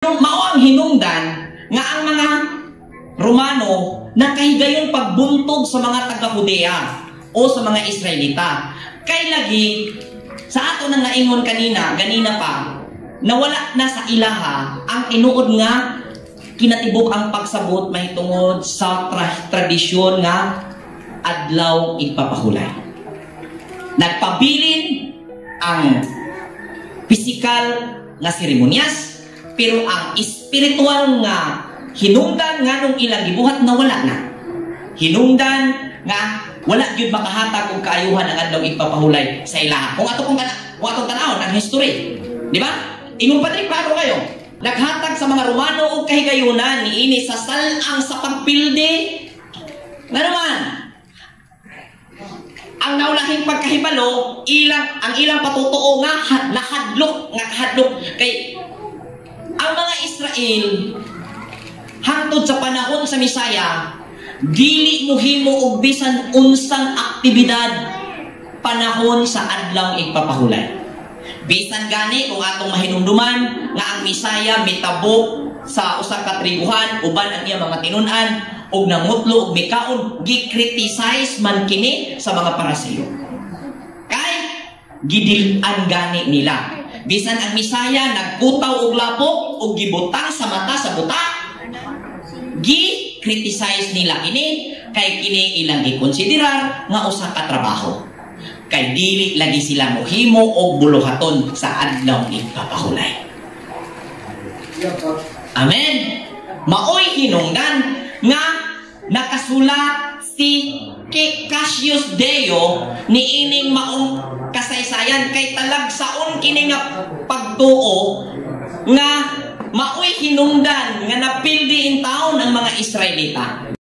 Mao ang hinungdan nga ang mga Romano nakahigayon pagbuntog sa mga taga-Judea o sa mga Israelita. Kay lagi sa ato nang naingon ganina pa, nawala na sa ilaha ang tinuod nga kinatibok ang pagsabot mahitungod sa tradisyon nga adlaw igpapahulay. Nagpabilin ang pisikal nga seremonyas, pero ang espiritual nga hinungdan nga nung ilang gibuhat nawala na. Hinungdan nga wala gyud makahatag og kaayuhan ang adlaw igpapahulay sa ilaha. Kung atong tanawon ang history, di ba? Ingon pa klaro kayo. Naghatag sa mga Romano og kahigayunan niini sa salang sa pagpildi. Nga naman, ang naulahing pagkahibalo, ang ilang patutuo nga nahadlok kay ang mga Israel hangtod sa panahon sa Misaya dili mohimo og bisan unsang aktibidad panahon sa adlaw igpapahulay. Bisan gani kung atong mahinumduman nga ang Misaya mitabok sa usa ka tribuhan uban ang iya mga tinun-an og namutlo og mikaon gi-criticize man kini sa mga Parasiyo. Kay gidil-an gani nila. Bisan ang Misaya nagkutaw og lapok og gibutang sa mata sa buta, gi-criticize nila ini kay kini ilang gikonsiderar nga usa ka trabaho. Kay dili lagi sila mohimo og buluhaton sa adlaw igpapahulay. Amen. Maoy hinungdan nga nakasulat si Cassius Dio ni ining maong kasaysayan kay talagsaon kini nga pagtuo nga maoy hinungdan nga napildi in taon ang mga Israelita.